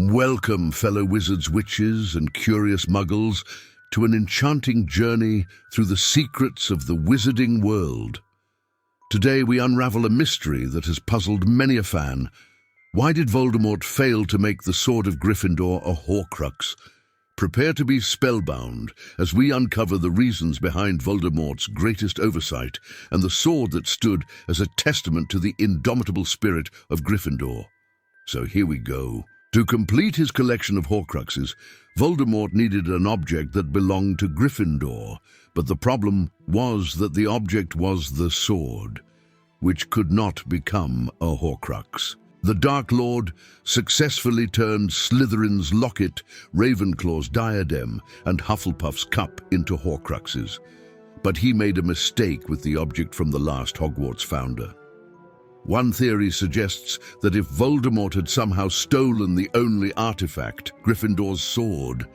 Welcome, fellow wizards, witches, and curious muggles, to an enchanting journey through the secrets of the wizarding world. Today we unravel a mystery that has puzzled many a fan. Why did Voldemort fail to make the Sword of Gryffindor a Horcrux? Prepare to be spellbound as we uncover the reasons behind Voldemort's greatest oversight and the sword that stood as a testament to the indomitable spirit of Gryffindor. So here we go. To complete his collection of Horcruxes, Voldemort needed an object that belonged to Gryffindor, but the problem was that the object was the sword, which could not become a Horcrux. The Dark Lord successfully turned Slytherin's locket, Ravenclaw's diadem, and Hufflepuff's cup into Horcruxes, but he made a mistake with the object from the last Hogwarts founder. One theory suggests that if Voldemort had somehow stolen the only artifact, Gryffindor's sword,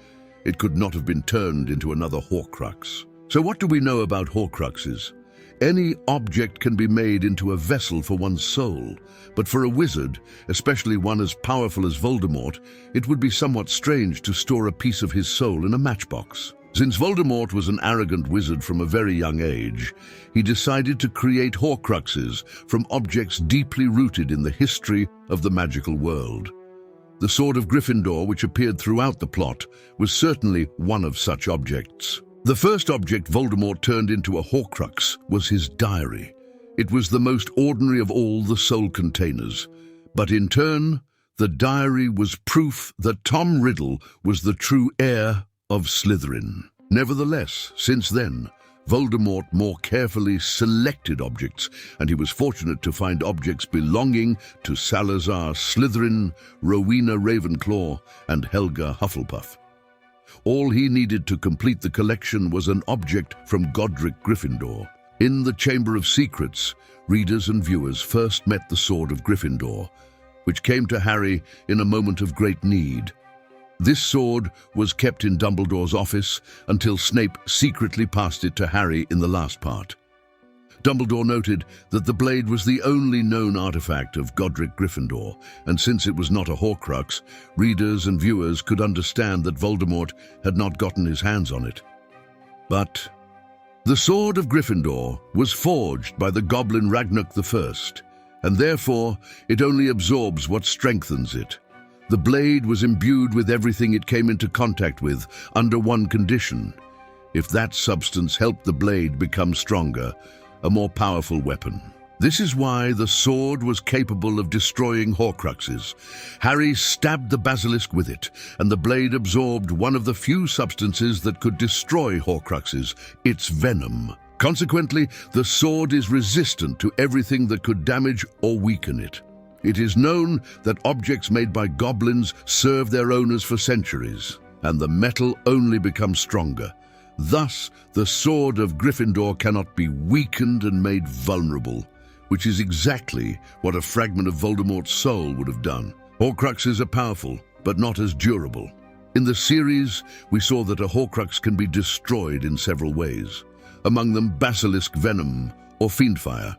it could not have been turned into another Horcrux. So what do we know about Horcruxes? Any object can be made into a vessel for one's soul, but for a wizard, especially one as powerful as Voldemort, it would be somewhat strange to store a piece of his soul in a matchbox. Since Voldemort was an arrogant wizard from a very young age, he decided to create Horcruxes from objects deeply rooted in the history of the magical world. The Sword of Gryffindor, which appeared throughout the plot, was certainly one of such objects. The first object Voldemort turned into a Horcrux was his diary. It was the most ordinary of all the soul containers, but in turn, the diary was proof that Tom Riddle was the true heir of Slytherin. Nevertheless, since then, Voldemort more carefully selected objects, and he was fortunate to find objects belonging to Salazar Slytherin, Rowena Ravenclaw, and Helga Hufflepuff. All he needed to complete the collection was an object from Godric Gryffindor. In the Chamber of Secrets, readers and viewers first met the Sword of Gryffindor, which came to Harry in a moment of great need. This sword was kept in Dumbledore's office until Snape secretly passed it to Harry in the last part. Dumbledore noted that the blade was the only known artifact of Godric Gryffindor, and since it was not a Horcrux, readers and viewers could understand that Voldemort had not gotten his hands on it. But the Sword of Gryffindor was forged by the Goblin Ragnarok I, and therefore it only absorbs what strengthens it. The blade was imbued with everything it came into contact with, under one condition. If that substance helped the blade become stronger, a more powerful weapon. This is why the sword was capable of destroying Horcruxes. Harry stabbed the basilisk with it, and the blade absorbed one of the few substances that could destroy Horcruxes, its venom. Consequently, the sword is resistant to everything that could damage or weaken it. It is known that objects made by goblins serve their owners for centuries, and the metal only becomes stronger. Thus, the Sword of Gryffindor cannot be weakened and made vulnerable, which is exactly what a fragment of Voldemort's soul would have done. Horcruxes are powerful, but not as durable. In the series, we saw that a Horcrux can be destroyed in several ways, among them basilisk venom or fiendfire.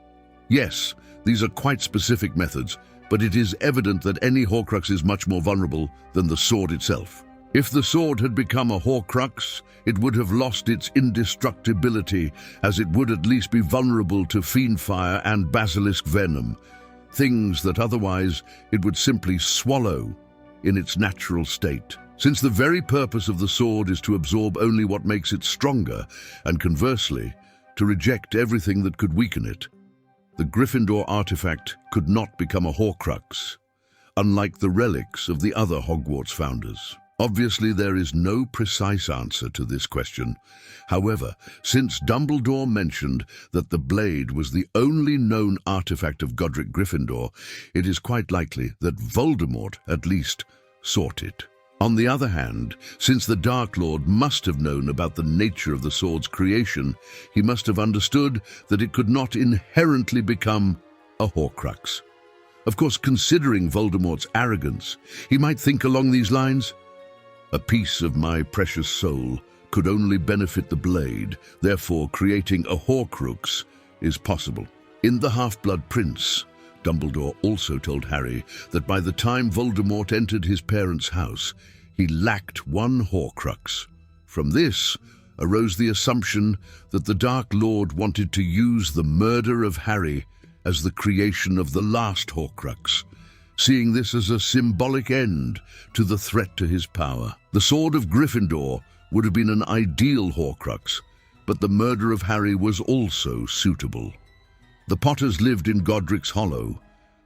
Yes, these are quite specific methods, but it is evident that any Horcrux is much more vulnerable than the sword itself. If the sword had become a Horcrux, it would have lost its indestructibility, as it would at least be vulnerable to fiendfire and basilisk venom, things that otherwise it would simply swallow in its natural state. Since the very purpose of the sword is to absorb only what makes it stronger, and conversely, to reject everything that could weaken it, the Gryffindor artifact could not become a Horcrux, unlike the relics of the other Hogwarts founders. Obviously, there is no precise answer to this question. However, since Dumbledore mentioned that the blade was the only known artifact of Godric Gryffindor, it is quite likely that Voldemort, at least, sought it. On the other hand, since the Dark Lord must have known about the nature of the sword's creation, he must have understood that it could not inherently become a Horcrux. Of course, considering Voldemort's arrogance, he might think along these lines: a piece of my precious soul could only benefit the blade, therefore creating a Horcrux is possible. In The Half-Blood Prince, Dumbledore also told Harry that by the time Voldemort entered his parents' house, he lacked one Horcrux. From this arose the assumption that the Dark Lord wanted to use the murder of Harry as the creation of the last Horcrux, seeing this as a symbolic end to the threat to his power. The Sword of Gryffindor would have been an ideal Horcrux, but the murder of Harry was also suitable. The Potters lived in Godric's Hollow,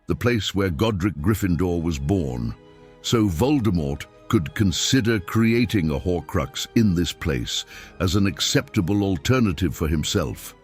the place where Godric Gryffindor was born, so Voldemort could consider creating a Horcrux in this place as an acceptable alternative for himself.